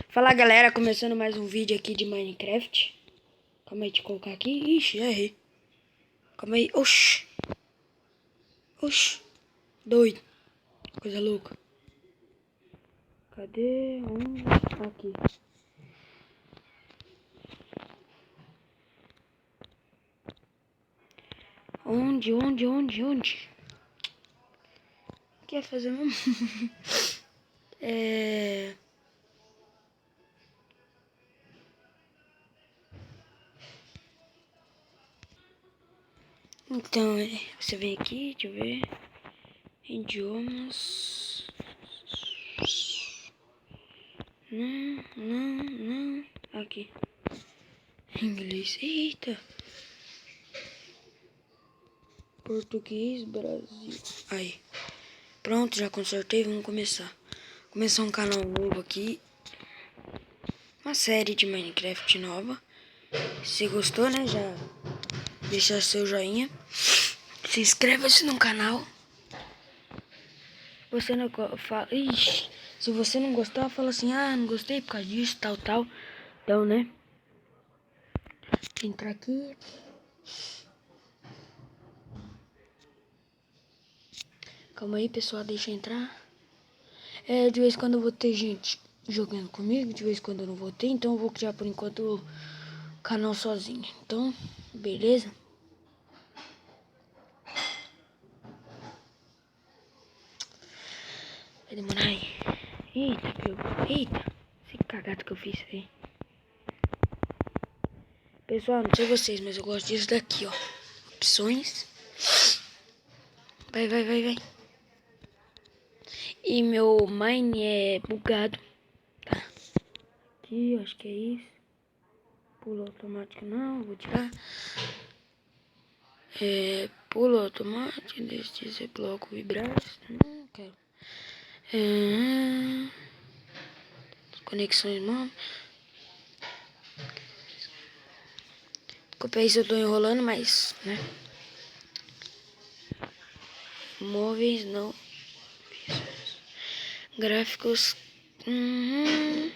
Fala galera, começando mais um vídeo aqui de Minecraft. Calma aí, deixa eu colocar aqui. Ixi, errei. Calma aí, oxi. Oxi, doido. Coisa louca. Cadê? Onde? Aqui. Onde? O que é fazer mesmo? Então, você vem aqui, deixa eu ver. Idiomas. Não. Aqui. Inglês. Eita. Português, Brasil. Aí. Pronto, já consertei, vamos começar. Começar um canal novo aqui. Uma série de Minecraft nova. Se gostou, né, já deixa seu joinha. Se inscreva-se no canal. Você não fala... Ixi, se você não gostar, fala assim, ah, não gostei por causa disso, tal. Então, né. Entrar aqui. Calma aí, pessoal, deixa eu entrar. De vez em quando eu vou ter gente jogando comigo, de vez em quando eu não vou ter, então eu vou criar por enquanto o canal sozinho. Então, beleza? Vai demorar aí. Eita, esse cagado que eu fiz aí. Pessoal, não sei vocês, mas eu gosto disso daqui, ó. Opções. Vai. E meu mine é bugado. Tá. Aqui, eu acho que é isso. Pulo automático não, vou tirar. Pulo automático, deixa esse bloco vibrar. Não quero. Conexões móveis. Desculpa aí se eu tô enrolando, mas, né? Móveis não. Gráficos. Deixa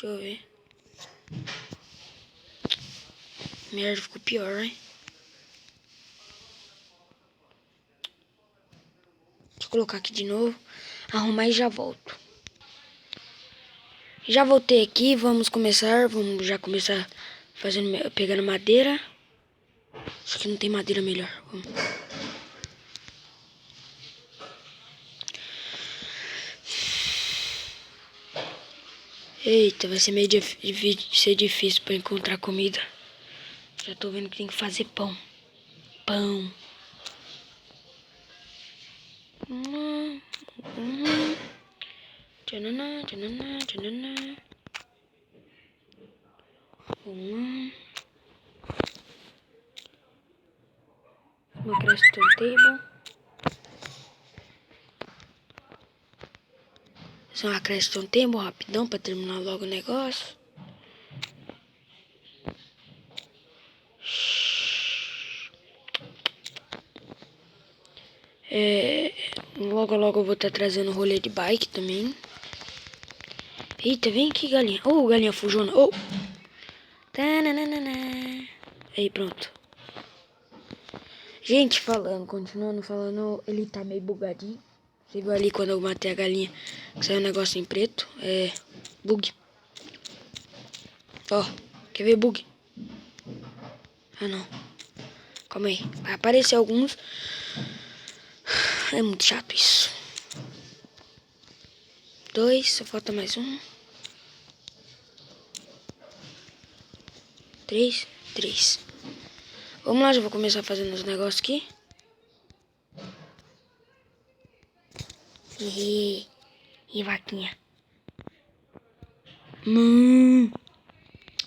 eu ver. Merda, ficou pior, hein? Deixa eu colocar aqui de novo. Arrumar e já volto. Já voltei aqui, vamos já começar pegando madeira. Acho que não tem madeira melhor. Vamos. Eita, vai ser meio difícil pra encontrar comida. Já tô vendo que tem que fazer pão. Tchananã. Uma crafting table. Fazer uma crafting table rapidão pra terminar logo o negócio. Logo eu vou estar trazendo rolê de bike também. Eita, vem aqui, galinha. Galinha fujona. Aí, pronto. Gente, continuando falando, ele tá meio bugadinho. Você viu ali quando eu matei a galinha, que saiu um negócio em preto. Bug. Ó, quer ver bug? Ah, não. Calma aí. Vai aparecer alguns. É muito chato isso. 2, só falta mais um. 3. Vamos lá, já vou começar fazendo os negócios aqui. E vaquinha.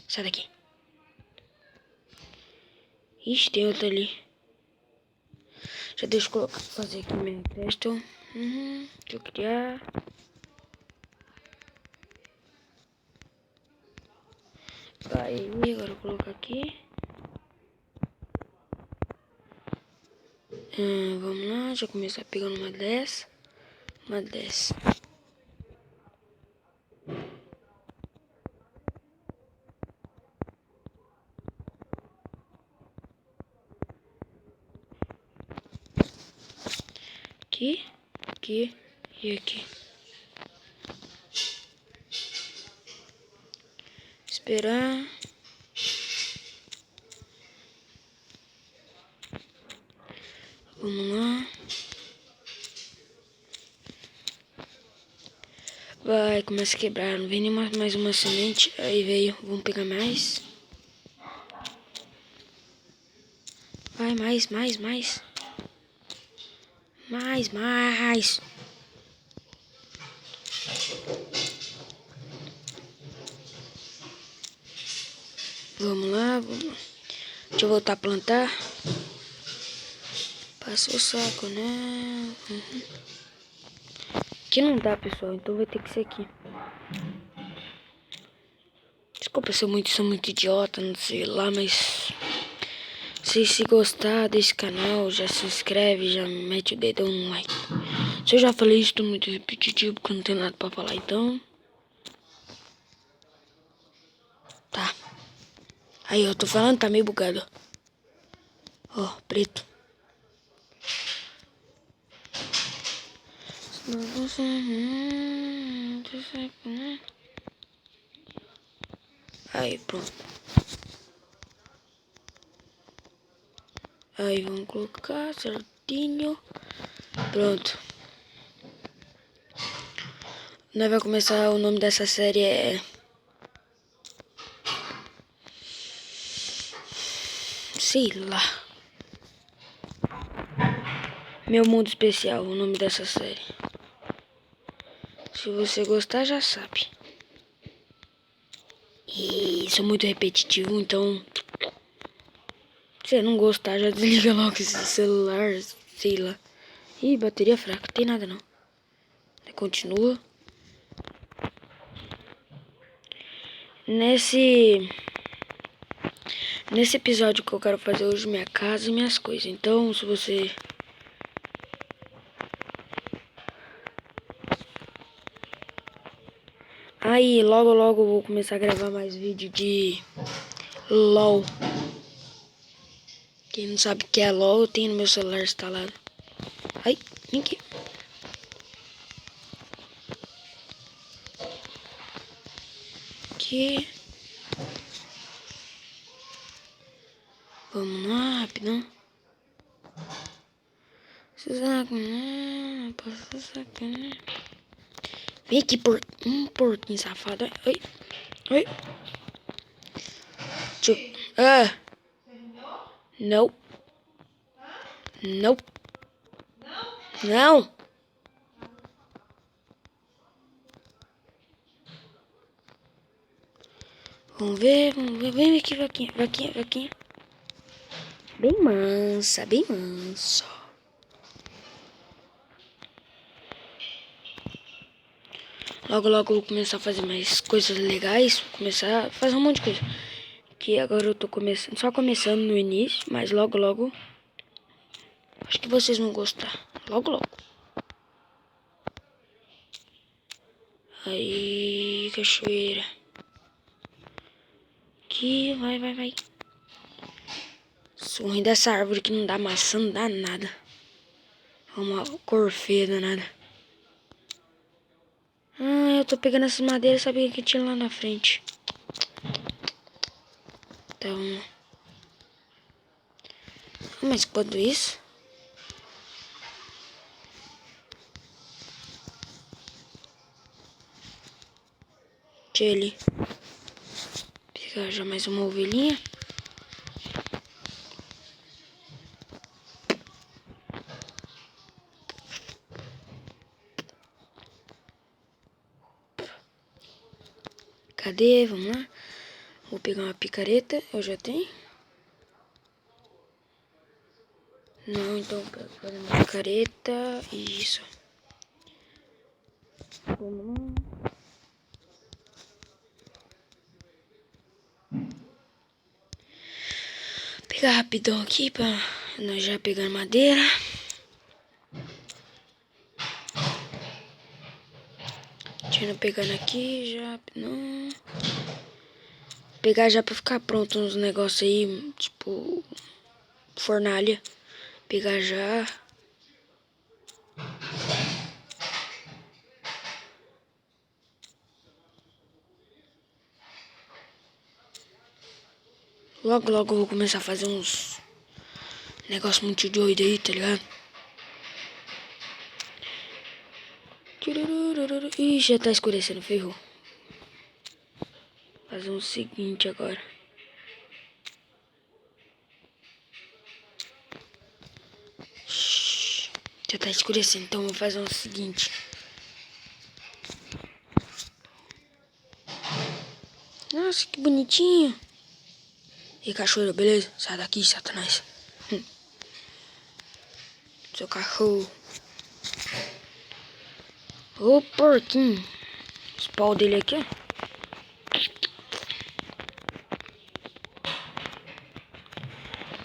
Sai daqui. Ixi, tem outro ali. Já deixa eu fazer aqui meu teste. Deixa eu criar. Aí, agora eu vou colocar aqui. Vamos lá, já começar pegando uma 10. Aqui, aqui e aqui. Esperar. Vamos lá. Vai, começa a quebrar. Não vem nem mais uma semente. Aí veio. Vamos pegar mais. Vai, mais. Mais. Vamos lá. Deixa eu voltar a plantar. Passou o saco, né? Aqui não dá, pessoal. Então vai ter que ser aqui. Desculpa, eu sou muito idiota, não sei lá, mas... Se gostar desse canal, já se inscreve, já mete o dedão no like. Se eu já falei isso, tô muito repetitivo, porque eu não tenho nada pra falar, então... Tá. Aí, eu tô falando, tá meio bugado. Ó, preto. Aí, pronto. Aí, vamos colocar certinho. Pronto. Nós vai começar, o nome dessa série é... sei lá. Meu Mundo Especial, o nome dessa série. Se você gostar, já sabe. E sou muito repetitivo, então... se não gostar, já desliga logo esse celular, sei lá. Ih, bateria fraca, não tem nada não. Continua. Nesse episódio que eu quero fazer hoje, minha casa e minhas coisas. Então, se você... aí, logo eu vou começar a gravar mais vídeo de LOL. Quem não sabe o que é LOL, eu tenho no meu celular instalado. Ai, vem aqui. Aqui. Vamos lá, rapidão. Vem aqui, porquinho safado. Oi. Não. Vamos ver. Vem aqui, vaquinha. Bem mansa. Logo eu vou começar a fazer mais coisas legais. Vou começar a fazer um monte de coisa. Que agora eu tô só começando no início, mas logo acho que vocês vão gostar. Logo. Aí, cachoeira. Aqui, vai. Sou ruim dessa árvore que não dá maçã, não dá nada. É uma cor feia danada. Eu tô pegando essas madeiras, sabia que tinha lá na frente. Então... mas enquanto isso... deixa ele pegar já mais uma ovelhinha. Cadê? Vamos lá. Vou pegar uma picareta. Eu já tenho. Não, então fazer uma picareta. Isso. Vamos lá. Pegar rapidão aqui pra nós já pegar madeira. Deixa pegando aqui já. Não. Pegar já pra ficar pronto uns negócios aí, tipo fornalha. Pegar já. Logo, logo eu vou começar a fazer uns negócios muito doido aí, tá ligado? Ih, já tá escurecendo, ferrou. Fazer o seguinte agora. Já tá escurecendo, então vou fazer o seguinte. Nossa, que bonitinho. E cachorro, beleza? Sai daqui, Satanás. Seu cachorro. Ô, porquinho. Os pau dele aqui, ó.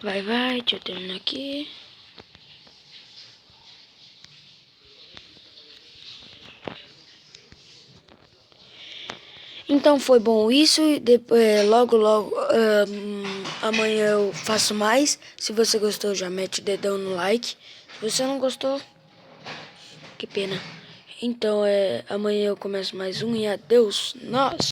Vai, vai, deixa eu terminar aqui. Então foi bom isso. Depois, logo, logo, amanhã eu faço mais. Se você gostou, já mete o dedão no like. Se você não gostou, que pena. Então, amanhã eu começo mais um e adeus. Nós.